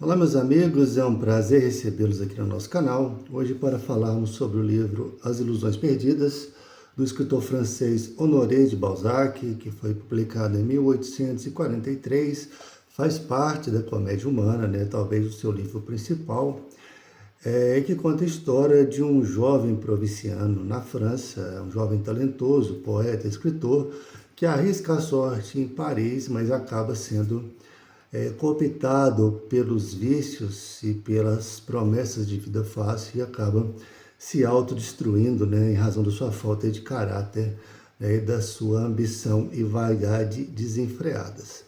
Olá, meus amigos, é um prazer recebê-los aqui no nosso canal. Hoje para falarmos sobre o livro As Ilusões Perdidas, do escritor francês Honoré de Balzac, que foi publicado em 1843, faz parte da comédia humana, talvez o seu livro principal, que conta a história de um jovem provinciano na França, um jovem talentoso, poeta, escritor, que arrisca a sorte em Paris, mas acaba sendo cooptado pelos vícios e pelas promessas de vida fácil e acaba se autodestruindo, em razão da sua falta de caráter, e da sua ambição e vaidade desenfreadas.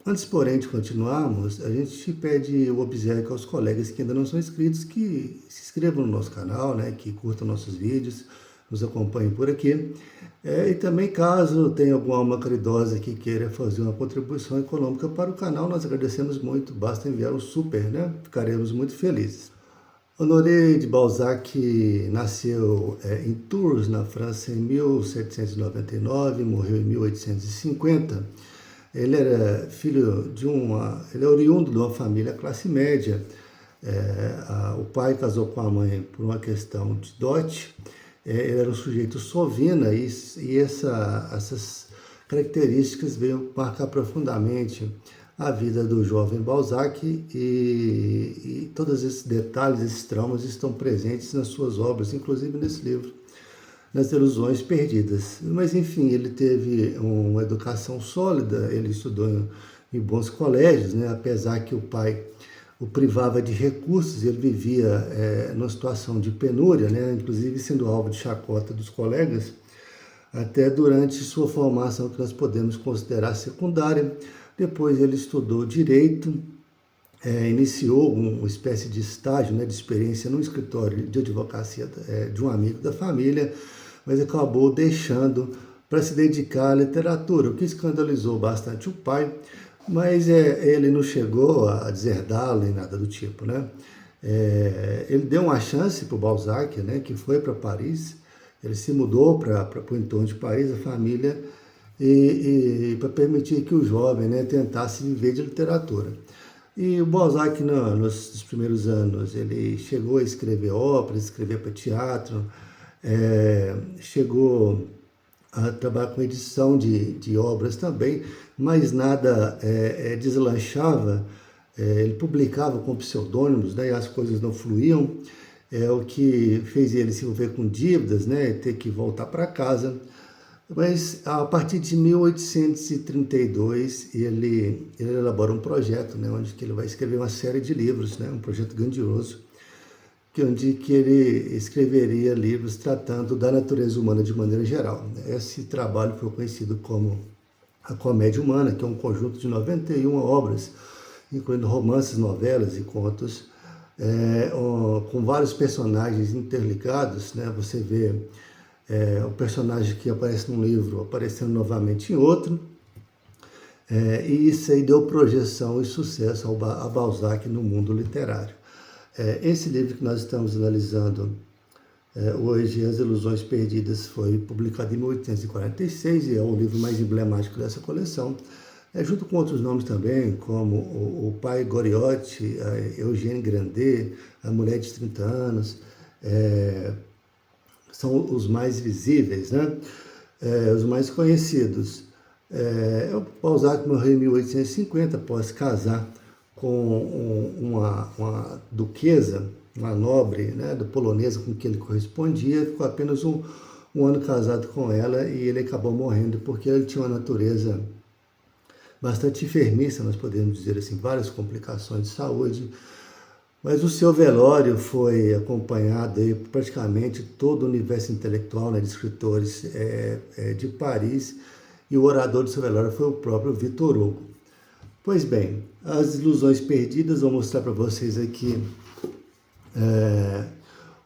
Antes, porém, de continuarmos, a gente pede o obséquio aos colegas que ainda não são inscritos, que se inscrevam no nosso canal, que curtam nossos vídeos, nos acompanhem por aqui. E também, caso tenha alguma alma caridosa que queira fazer uma contribuição econômica para o canal, nós agradecemos muito, basta enviar um super, Ficaremos muito felizes. Honoré de Balzac nasceu em Tours, na França, em 1799, morreu em 1850. Ele era ele é oriundo de uma família classe média. O pai casou com a mãe por uma questão de dote. Ele era um sujeito sovina e essas características veio marcar profundamente a vida do jovem Balzac e todos esses detalhes, esses traumas estão presentes nas suas obras, inclusive nesse livro, Nas Ilusões Perdidas. Mas enfim, ele teve uma educação sólida, ele estudou em bons colégios, apesar que o pai o privava de recursos, ele vivia numa situação de penúria, inclusive sendo alvo de chacota dos colegas, até durante sua formação, que nós podemos considerar secundária. Depois ele estudou Direito, iniciou uma espécie de estágio, de experiência no escritório de advocacia de um amigo da família, mas acabou deixando para se dedicar à literatura, o que escandalizou bastante o pai, mas ele não chegou a deserdá-lo nem nada do tipo, ele deu uma chance para o Balzac, que foi para Paris. Ele se mudou para o entorno de Paris, a família, e para permitir que o jovem tentasse viver de literatura. E o Balzac, nos primeiros anos, ele chegou a escrever óperas, escrever para teatro, chegou a trabalhar com edição de obras também, mas nada deslanchava. Ele publicava com pseudônimos, e as coisas não fluíam, o que fez ele se envolver com dívidas, ter que voltar para casa. Mas a partir de 1832 ele elabora um projeto, onde que ele vai escrever uma série de livros, um projeto grandioso, onde que ele escreveria livros tratando da natureza humana de maneira geral. Esse trabalho foi conhecido como a Comédia Humana, que é um conjunto de 91 obras, incluindo romances, novelas e contos, com vários personagens interligados. Você vê o personagem que aparece num livro aparecendo novamente em outro, e isso aí deu projeção e sucesso a Balzac no mundo literário. Esse livro que nós estamos analisando hoje, As Ilusões Perdidas, foi publicado em 1846 e é o livro mais emblemático dessa coleção, junto com outros nomes também, como o pai Goriot, a Eugène Grandet, A Mulher de 30 Anos, são os mais visíveis, os mais conhecidos. O Balzac morreu em 1850, após casar com uma duquesa, uma nobre, da polonesa com quem ele correspondia. Ficou apenas um ano casado com ela e ele acabou morrendo porque ele tinha uma natureza bastante enfermiça, nós podemos dizer assim, várias complicações de saúde. Mas o seu velório foi acompanhado por praticamente todo o universo intelectual, de escritores de Paris, e o orador do seu velório foi o próprio Victor Hugo. Pois bem, As Ilusões Perdidas, vou mostrar para vocês aqui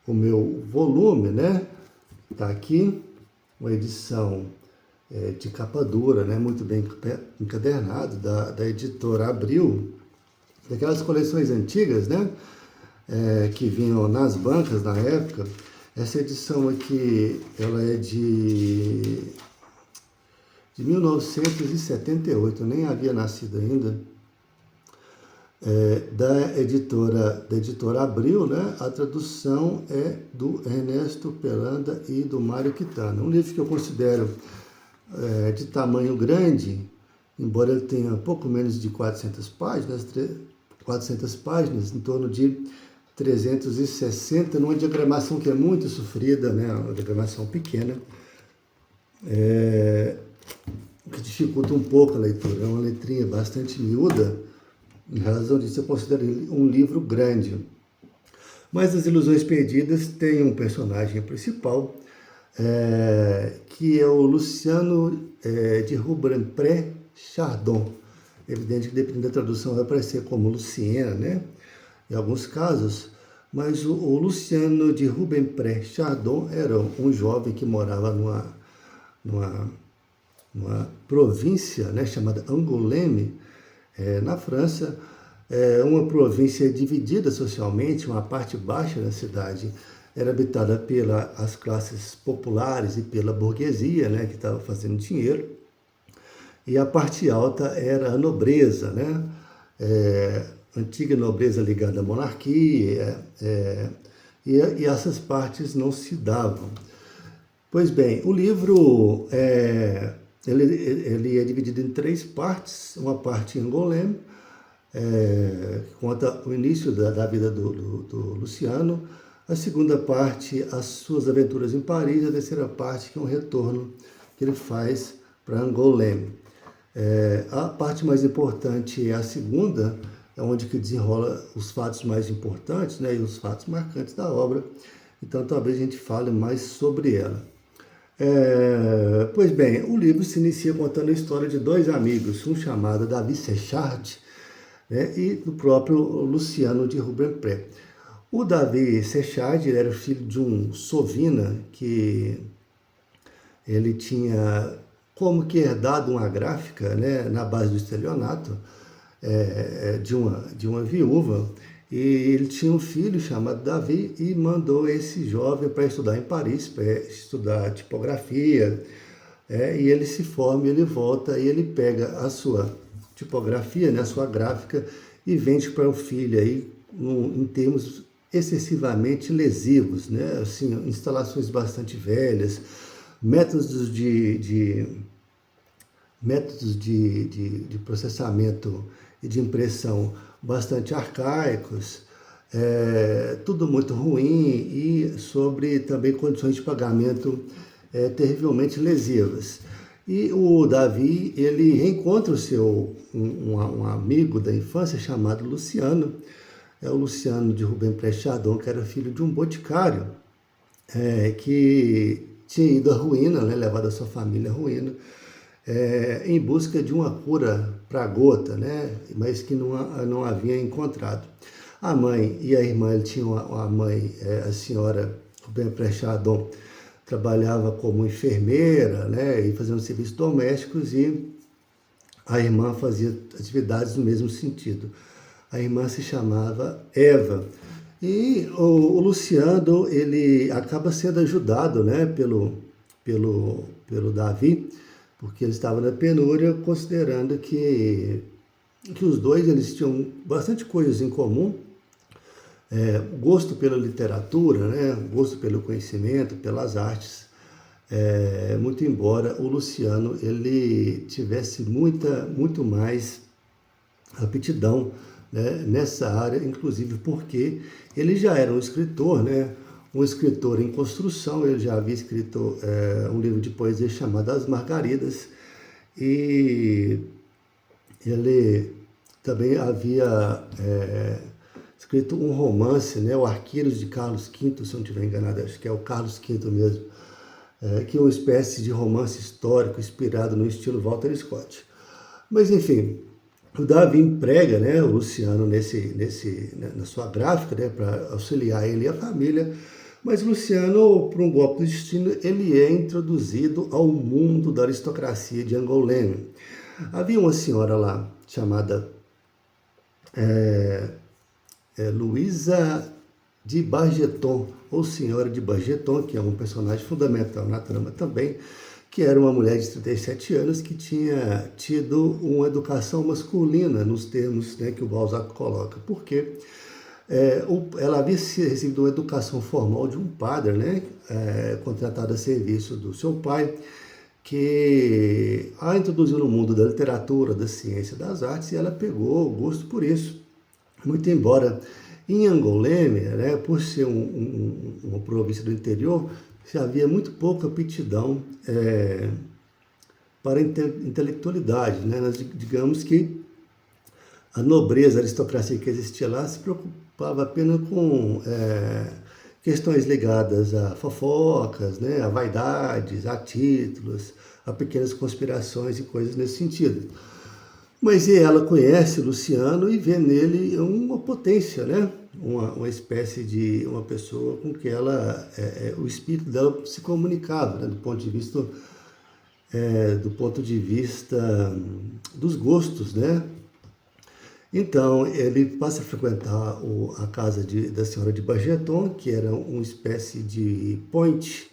o meu volume, Está aqui, uma edição de capa dura, muito bem encadernado, da editora Abril, daquelas coleções antigas, que vinham nas bancas na época. Essa edição aqui, ela é de 1978, eu nem havia nascido ainda. da editora Abril, né? A tradução é do Ernesto Pelanda e do Mário Quintana. Um livro que eu considero de tamanho grande, embora ele tenha pouco menos de 400 páginas, em torno de 360, numa diagramação que é muito sofrida, né? Uma diagramação pequena, que dificulta um pouco a leitura. É uma letrinha bastante miúda, em razão disso eu considero ele um livro grande. Mas As Ilusões Perdidas tem um personagem principal, que é o Luciano de Rubempré Chardon. Evidente que dependendo da tradução vai aparecer como Luciena, né? Em alguns casos, mas o Luciano de Rubempré Chardon era um jovem que morava numa província, né, chamada Angoulême, na França, uma província dividida socialmente. Uma parte baixa da cidade era habitada pelas classes populares e pela burguesia, né, que estava fazendo dinheiro, e a parte alta era a nobreza, né, antiga nobreza ligada à monarquia, e essas partes não se davam. Pois bem, o livro ele é dividido em 3 partes. Uma parte em Angoulême, que conta o início da vida do Luciano. A segunda parte, as suas aventuras em Paris. A terceira parte, que é um retorno que ele faz para Angoulême. A parte mais importante é a segunda, é onde que desenrola os fatos mais importantes, né, e os fatos marcantes da obra. Então talvez a gente fale mais sobre ela. Pois bem, o livro se inicia contando a história de 2 amigos, um chamado Davi Sechard, né, e do próprio Luciano de Rubempré. O Davi Sechard era filho de um sovina que ele tinha como que herdado uma gráfica, né, na base do estelionato, de uma viúva, e ele tinha um filho chamado Davi e mandou esse jovem para estudar em Paris, para estudar tipografia, e ele se forma, ele volta e ele pega a sua tipografia, né, a sua gráfica, e vende para o filho aí, em termos excessivamente lesivos, né, assim, instalações bastante velhas, métodos de processamento e de impressão bastante arcaicos, tudo muito ruim, e sobre também condições de pagamento terrivelmente lesivas. E o Davi, ele reencontra um amigo da infância chamado Luciano, o Luciano de Rubempré Chardon, que era filho de um boticário, que tinha ido à ruína, né, levado a sua família à ruína, em busca de uma cura para a gota, né, mas que não havia encontrado. A mãe e a irmã, ele tinha uma mãe, a senhora Rubempré Chardon, trabalhava como enfermeira, né, e fazendo serviços domésticos, e a irmã fazia atividades no mesmo sentido. A irmã se chamava Eva. E o Luciano, ele acaba sendo ajudado, né, pelo Davi, porque ele estava na penúria, considerando que os dois eles tinham bastante coisas em comum, gosto pela literatura, né, gosto pelo conhecimento, pelas artes, muito embora o Luciano ele tivesse muito mais aptidão, né, nessa área, inclusive porque ele já era um escritor, né, um escritor em construção. Ele já havia escrito um livro de poesia chamado As Margaridas, e ele também havia escrito um romance, né, o Arqueiros de Carlos V, se eu não estiver enganado, acho que é o Carlos V mesmo, que é uma espécie de romance histórico inspirado no estilo Walter Scott. Mas enfim, o Davi emprega, né, o Luciano na sua gráfica, né, para auxiliar ele e a família. Mas Luciano, por um golpe do destino, ele é introduzido ao mundo da aristocracia de Angoulême. Havia uma senhora lá chamada Luísa de Bargeton, ou Senhora de Bargeton, que é um personagem fundamental na trama também, que era uma mulher de 37 anos que tinha tido uma educação masculina, nos termos, né, que o Balzac coloca. Por quê? Ela havia recebido uma educação formal de um padre, né, contratado a serviço do seu pai, que a introduziu no mundo da literatura, da ciência, das artes, e ela pegou gosto por isso. Muito embora em Angoleme, né, por ser uma província do interior, se havia muito pouca aptidão para a intelectualidade, né? Digamos que a nobreza, a aristocracia que existia lá se preocupava apenas com questões ligadas a fofocas, né, a vaidades, a títulos, a pequenas conspirações e coisas nesse sentido. Mas ela conhece o Luciano e vê nele uma potência, né? Uma espécie de uma pessoa com que ela, o espírito dela se comunicava, né? do ponto de vista dos gostos, né? Então ele passa a frequentar a casa da senhora de Bargeton, que era uma espécie de point,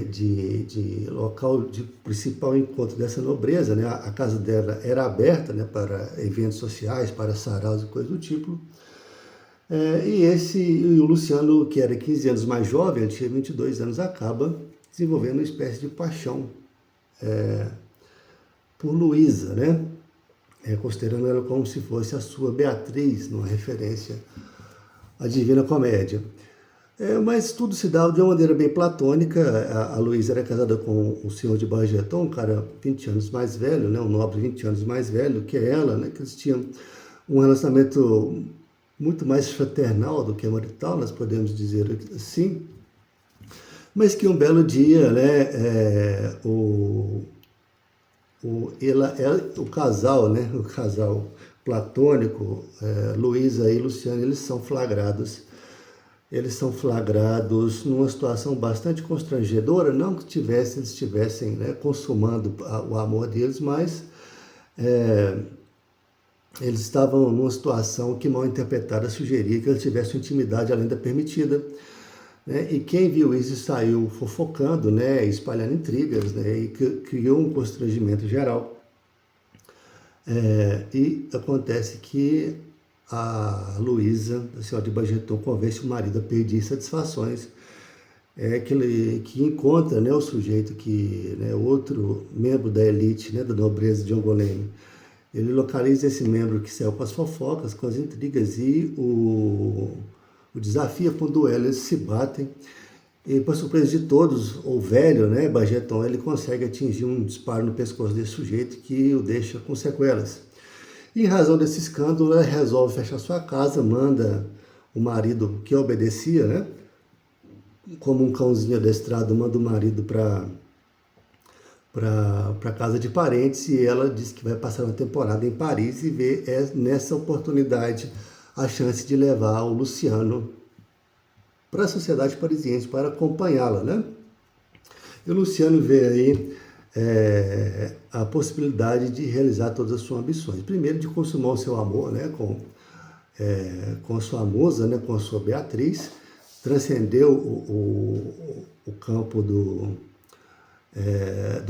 de local de principal encontro dessa nobreza, né? A casa dela era aberta, né, para eventos sociais, para saraus e coisas do tipo. E o Luciano, que era 15 anos mais jovem, ele tinha 22 anos, acaba desenvolvendo uma espécie de paixão por Luísa, né? Considerando ela como se fosse a sua Beatriz, numa referência à Divina Comédia. Mas tudo se dava de uma maneira bem platônica. A Luísa era casada com o senhor de Bargeton, um cara 20 anos mais velho, né? Um nobre 20 anos mais velho que ela, né? Que eles tinham um relacionamento muito mais fraternal do que marital, nós podemos dizer assim. Mas que um belo dia, né? O casal, né? O casal platônico, Luísa e Luciano, eles são flagrados numa situação bastante constrangedora, não que eles estivessem, né, consumando o amor deles, mas eles estavam numa situação que, mal interpretada, sugeria que eles tivessem intimidade além da permitida, né? E quem viu isso saiu fofocando, né, espalhando intrigas, né, e criou um constrangimento geral. E acontece que a Luísa, a senhora de Bargeton, convence o marido a pedir satisfações, que encontra, né, o sujeito que, né, outro membro da elite, né, da nobreza de Angoleme. Ele localiza esse membro que saiu com as fofocas, com as intrigas, e o desafia para um duelo. Eles se batem, e para surpresa de todos, o velho, né, Bargeton, ele consegue atingir um disparo no pescoço desse sujeito que o deixa com sequelas. Em razão desse escândalo, ela resolve fechar sua casa, manda o marido, que obedecia, né, como um cãozinho adestrado, manda o marido para casa de parentes, e ela diz que vai passar uma temporada em Paris e vê nessa oportunidade a chance de levar o Luciano para a sociedade parisiense para acompanhá-la, né? E o Luciano vê aí a possibilidade de realizar todas as suas ambições. Primeiro, de consumar o seu amor, né, com a sua musa, né, com a sua Beatriz, transcendeu o campo do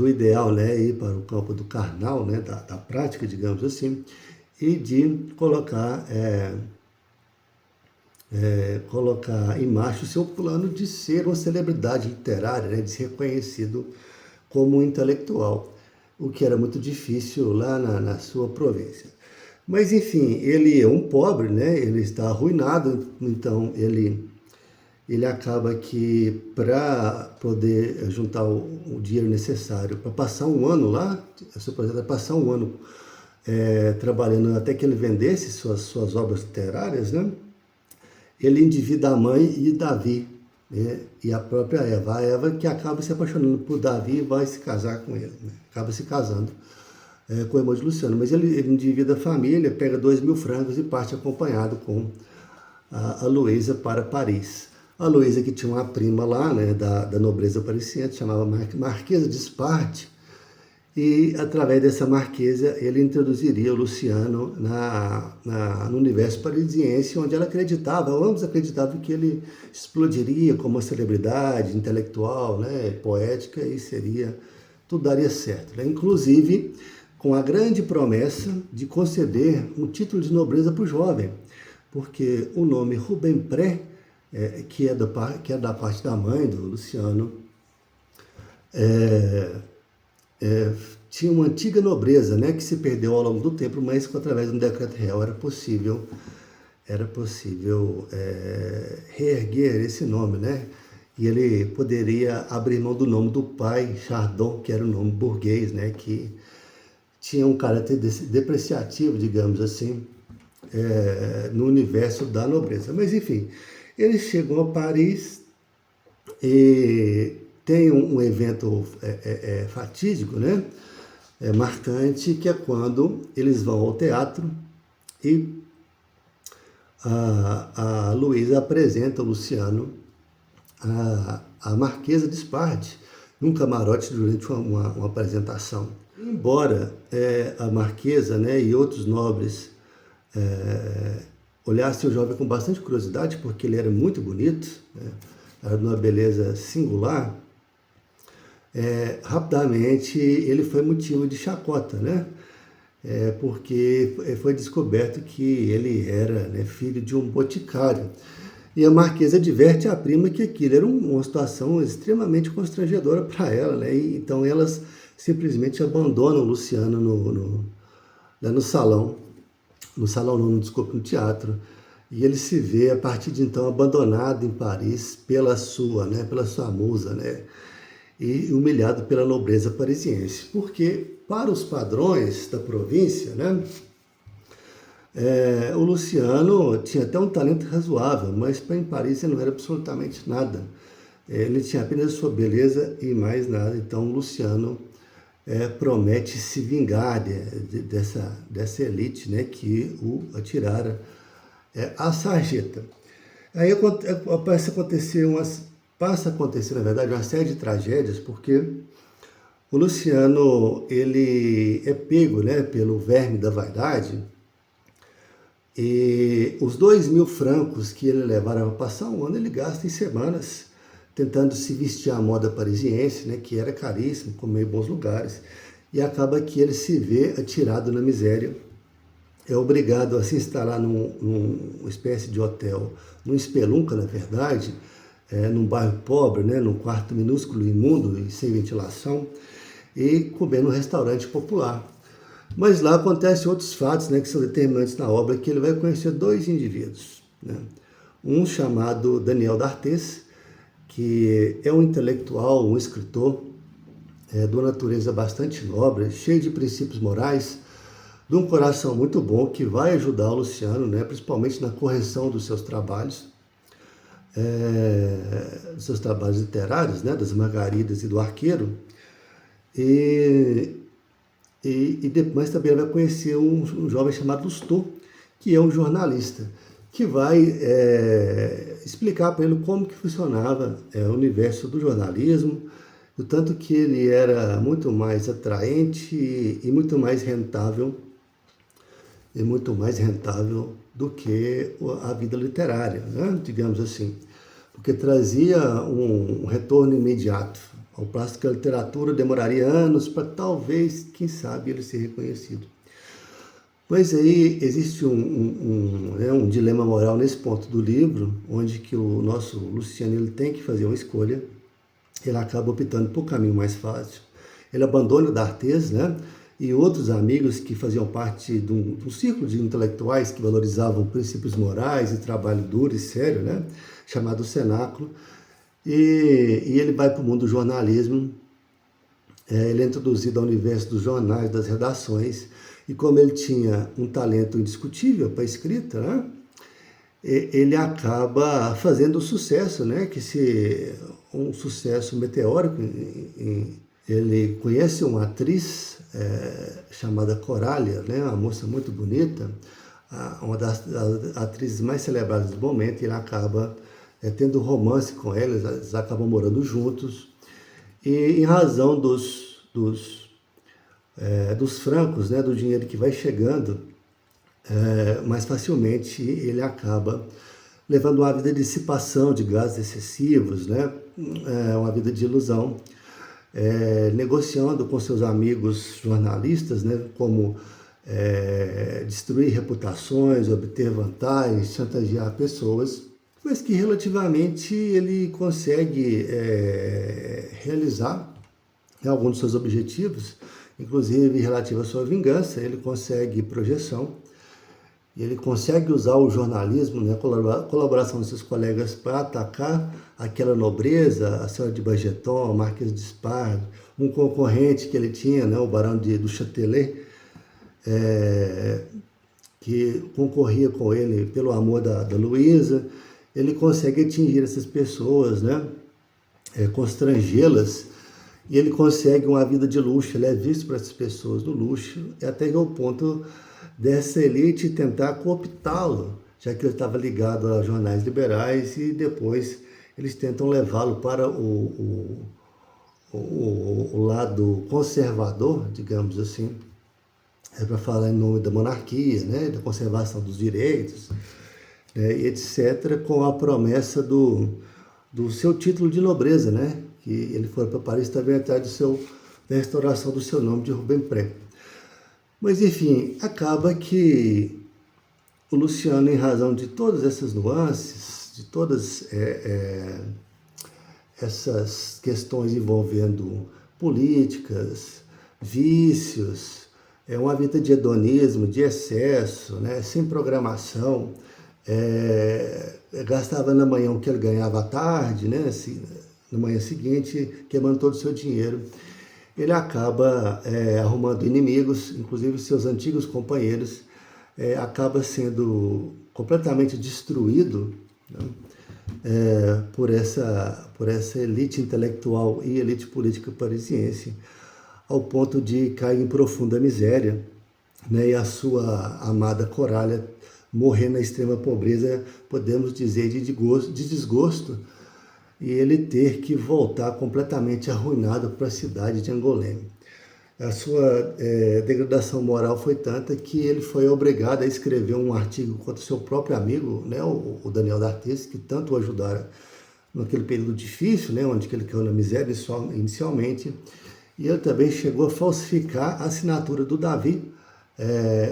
ideal, né, ir para o campo do carnal, né, da prática, digamos assim, e de colocar em marcha o seu plano de ser uma celebridade literária, né, de ser reconhecido como um intelectual, o que era muito difícil lá na sua província. Mas, enfim, ele é um pobre, né, ele está arruinado, então ele acaba que, para poder juntar o dinheiro necessário para passar um ano lá, o seu projeto é passar um ano trabalhando até que ele vendesse suas obras literárias, né? Ele endivida a mãe e Davi, né? E a própria Eva. A Eva que acaba se apaixonando por Davi e vai se casar com ele, né? Acaba se casando com o irmão de Luciano. Mas ele endivida a família, pega 2.000 francos e parte acompanhado com a Luísa para Paris. A Luísa, que tinha uma prima lá, né, da nobreza parisiense, chamava Marquesa de Sparte, e através dessa marquesa ele introduziria o Luciano no universo parisiense, onde ela acreditava, ambos acreditavam que ele explodiria como uma celebridade intelectual, né, poética, e tudo daria certo, né? Inclusive com a grande promessa de conceder um título de nobreza para o jovem, porque o nome Rubempré, que é da parte da mãe do Luciano, tinha uma antiga nobreza, né, que se perdeu ao longo do tempo, mas que através de um decreto real era possível reerguer esse nome, né? E ele poderia abrir mão do nome do pai, Chardon, que era um nome burguês, né, que tinha um caráter depreciativo, digamos assim, no universo da nobreza. Mas, enfim, eles chegam a Paris e tem um evento fatídico, né, marcante, que é quando eles vão ao teatro e a Luísa apresenta o Luciano a Marquesa de Spardi, num camarote durante uma apresentação. Embora a Marquesa, né, e outros nobres olhassem o jovem com bastante curiosidade, porque ele era muito bonito, né, era de uma beleza singular, rapidamente ele foi motivo de chacota, né? Porque foi descoberto que ele era, né, filho de um boticário. E a Marquesa adverte à prima que aquilo era uma situação extremamente constrangedora para ela, né? E, então elas simplesmente abandonam o Luciano no salão. No salão não, desculpa, no teatro. E ele se vê, a partir de então, abandonado em Paris pela sua musa, né? E humilhado pela nobreza parisiense. Porque, para os padrões da província, né, o Luciano tinha até um talento razoável, mas para em Paris ele não era absolutamente nada. Ele tinha apenas a sua beleza e mais nada. Então, o Luciano promete se vingar dessa elite, né, que o atirara à sarjeta. Aí passa a acontecer, na verdade, uma série de tragédias, porque o Luciano ele é pego, né, pelo verme da vaidade, e os 2.000 francos que ele levara para passar um ano, ele gasta em semanas tentando se vestir à moda parisiense, né, que era caríssimo, comer em bons lugares, e acaba que ele se vê atirado na miséria, é obrigado a se instalar numa espécie de hotel, num espelunca, na verdade, num bairro pobre, né, num quarto minúsculo, imundo e sem ventilação, e comer num restaurante popular. Mas lá acontecem outros fatos, né, que são determinantes na obra, que ele vai conhecer 2 indivíduos, né? Um chamado Daniel d'Artés, que é um intelectual, um escritor, de uma natureza bastante nobre, cheio de princípios morais, de um coração muito bom, que vai ajudar o Luciano, né, principalmente na correção dos seus trabalhos, literários, né, das Margaridas e do Arqueiro, e depois também vai conhecer um jovem chamado Lustau, que é um jornalista, que vai explicar para ele como que funcionava o universo do jornalismo, o tanto que ele era muito mais atraente e muito mais rentável do que a vida literária, né? Digamos assim, porque trazia um retorno imediato. Ao passo que a literatura demoraria anos para talvez, quem sabe, ele ser reconhecido. Mas aí existe um dilema moral nesse ponto do livro, onde que o nosso Luciano ele tem que fazer uma escolha. Ele acaba optando por um caminho mais fácil. Ele abandona o d'Artés, né, e outros amigos que faziam parte de um círculo de intelectuais que valorizavam princípios morais e trabalho duro e sério, né, chamado Cenáculo. E ele vai para o mundo do jornalismo, ele é introduzido ao universo dos jornais, das redações, e como ele tinha um talento indiscutível para a escrita, né, ele acaba fazendo sucesso, né, um sucesso meteórico. Ele conhece uma atriz chamada Coralia, né, uma moça muito bonita, uma das atrizes mais celebradas do momento, e ele acaba tendo romance com ela, eles acabam morando juntos, e em razão dos dos francos, né, do dinheiro que vai chegando, mais facilmente ele acaba levando uma vida de dissipação de gastos excessivos, né, uma vida de ilusão, negociando com seus amigos jornalistas, né, como destruir reputações, obter vantagens, chantagear pessoas, mas que relativamente ele consegue realizar alguns dos seus objetivos, inclusive relativo à sua vingança. Ele consegue projeção, e ele consegue usar o jornalismo, né, a colaboração dos seus colegas para atacar aquela nobreza, a senhora de Bargeton, a Marquesa de Spa, um concorrente que ele tinha, né, o Barão do Châtelet, que concorria com ele pelo amor da Luísa. Ele consegue atingir essas pessoas, né, constrangê-las, e ele consegue uma vida de luxo. Ele é visto para essas pessoas no luxo, até que é o ponto dessa elite tentar cooptá-lo, já que ele estava ligado a jornais liberais, e depois eles tentam levá-lo para o lado conservador, digamos assim, para falar em nome da monarquia, né, da conservação dos direitos, etc., com a promessa do seu título de nobreza, né, que ele foi para Paris também atrás da restauração do seu nome de Rubempré. Mas, enfim, acaba que o Luciano, em razão de todas essas nuances, de todas essas questões envolvendo políticas, vícios, uma vida de hedonismo, de excesso, né, sem programação, gastava na manhã o que ele ganhava à tarde, né, assim, na manhã seguinte, queimando todo o seu dinheiro. Ele acaba arrumando inimigos, inclusive seus antigos companheiros, acaba sendo completamente destruído, né, por essa elite intelectual e elite política parisiense, ao ponto de cair em profunda miséria, né, e a sua amada Coralha morrer na extrema pobreza, podemos dizer, de desgosto, e ele ter que voltar completamente arruinado para a cidade de Angoulême. A sua degradação moral foi tanta que ele foi obrigado a escrever um artigo contra o seu próprio amigo, né, o Daniel d'Arthez, que tanto o ajudaram naquele período difícil, né, onde ele caiu na miséria inicialmente. E ele também chegou a falsificar a assinatura do Davi,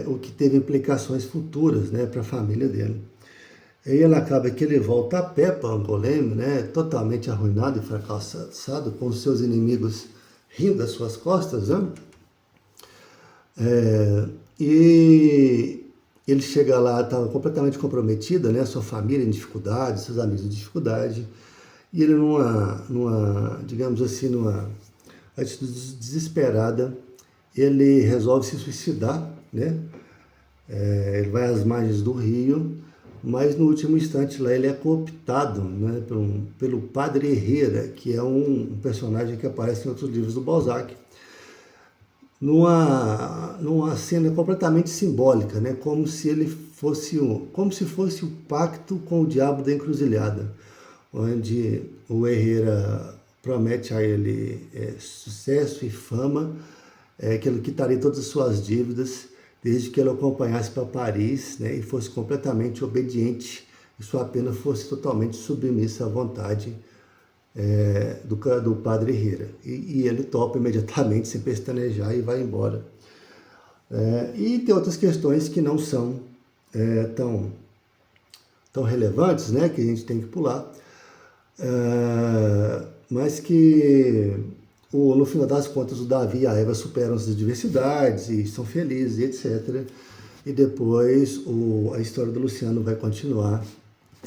o que teve implicações futuras, né, para a família dele. E ele acaba que ele volta a pé para Angoulême, né, totalmente arruinado e fracassado, com os seus inimigos rindo das suas costas, né? E ele chega lá, estava completamente comprometido, né, sua família em dificuldade, seus amigos em dificuldade, e ele digamos assim, numa atitude desesperada, ele resolve se suicidar, né? Ele vai às margens do rio, mas no último instante lá ele é cooptado, né, pelo Padre Herrera, que é um personagem que aparece em outros livros do Balzac, numa cena completamente simbólica, né, como se fosse o pacto com o diabo da encruzilhada, onde o Herrera promete a ele sucesso e fama, que ele quitaria todas as suas dívidas, desde que ele acompanhasse para Paris, né, e fosse completamente obediente, e sua pena fosse totalmente submissa à vontade do Padre Herrera. E ele topa imediatamente, sem pestanejar, e vai embora. E tem outras questões que não são tão relevantes, né, que a gente tem que pular, mas que no final das contas o Davi e a Eva superam as adversidades e são felizes, etc. E depois a história do Luciano vai continuar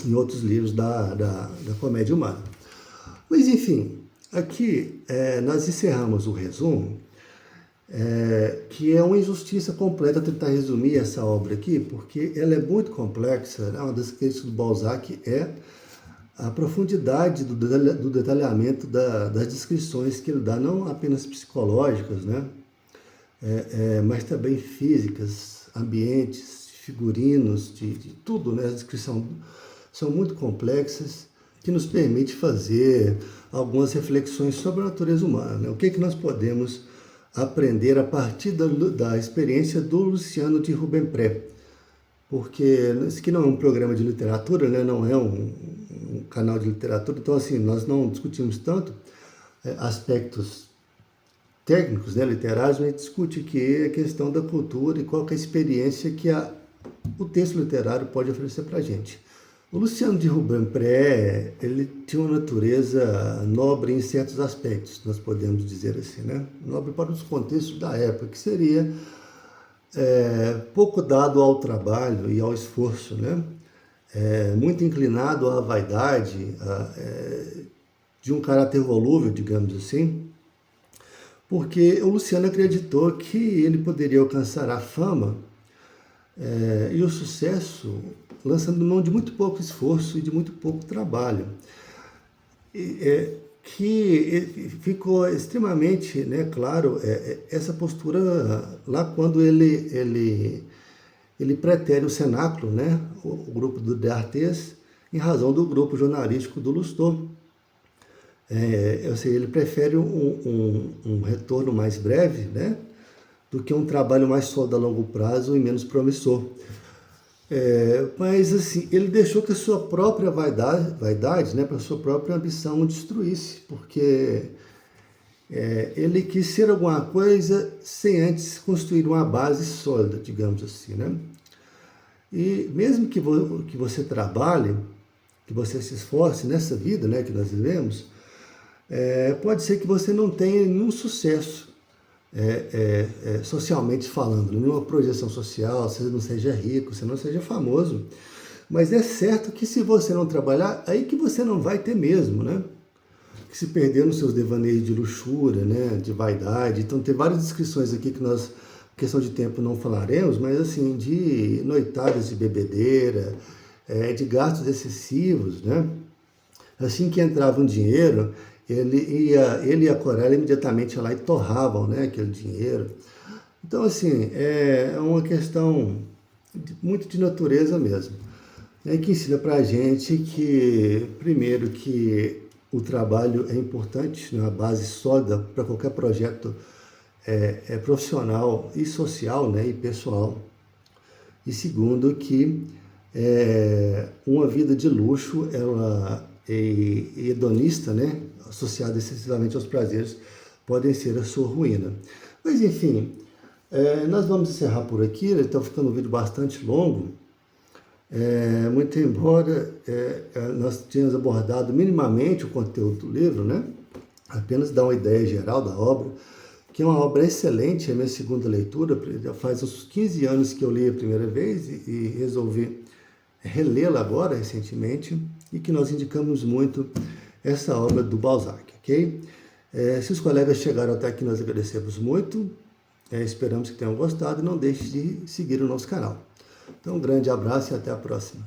em outros livros da comédia humana. Mas enfim, aqui nós encerramos o resumo, que é uma injustiça completa tentar resumir essa obra aqui, porque ela é muito complexa, né? Uma das críticas do Balzac é a profundidade do detalhamento das descrições que ele dá, não apenas psicológicas, né, mas também físicas, ambientes, figurinos, de tudo, né, as descrições são muito complexas, que nos permite fazer algumas reflexões sobre a natureza humana, né, o que nós podemos aprender a partir da experiência do Luciano de Rubempré, porque isso aqui não é um programa de literatura, né? Não é um canal de literatura, então assim, nós não discutimos tanto aspectos técnicos, né, literários, mas discute aqui a questão da cultura e qual que é a experiência que o texto literário pode oferecer para a gente. O Luciano de Rubempré, ele tinha uma natureza nobre em certos aspectos, nós podemos dizer assim, né? Nobre para os contextos da época, que seria pouco dado ao trabalho e ao esforço, né? Muito inclinado à vaidade, de um caráter volúvel, digamos assim, porque o Luciano acreditou que ele poderia alcançar a fama e o sucesso lançando mão de muito pouco esforço e de muito pouco trabalho. Que ficou extremamente, né, claro essa postura lá quando ele pretere o cenáculo, né, o grupo do D'Artés, em razão do grupo jornalístico do Lousteau. Ou seja, ele prefere um retorno mais breve, né, do que um trabalho mais sólido a longo prazo e menos promissor. Mas assim, ele deixou que a sua própria vaidade, né, para a sua própria ambição o destruísse, porque ele quis ser alguma coisa sem antes construir uma base sólida, digamos assim, né? E mesmo que você trabalhe, que você se esforce nessa vida, né, que nós vivemos, pode ser que você não tenha nenhum sucesso socialmente falando, nenhuma projeção social, você não seja rico, você não seja famoso, mas é certo que se você não trabalhar, aí que você não vai ter mesmo, né? Que se perder nos seus devaneios de luxúria, né, de vaidade. Então tem várias descrições aqui que nós, questão de tempo, não falaremos, mas assim, de noitadas de bebedeira, de gastos excessivos, né? Assim que entrava um dinheiro, ele e a Corélia imediatamente lá e torravam, né, aquele dinheiro. Então, assim, é uma questão muito de natureza mesmo, né, que ensina para a gente que, primeiro, que o trabalho é importante, né, uma base sólida para qualquer projeto profissional e social, né, e pessoal. E segundo, que uma vida de luxo, ela hedonista, né, associada excessivamente aos prazeres, podem ser a sua ruína. Mas enfim, nós vamos encerrar por aqui, está ficando um vídeo bastante longo, muito embora nós tenhamos abordado minimamente o conteúdo do livro, né, apenas dar uma ideia geral da obra, que é uma obra excelente, é a minha segunda leitura, já faz uns 15 anos que eu li a primeira vez e resolvi relê-la agora, recentemente, e que nós indicamos muito essa obra do Balzac, ok? Se os colegas chegaram até aqui, nós agradecemos muito, esperamos que tenham gostado e não deixe de seguir o nosso canal. Então, um grande abraço e até a próxima.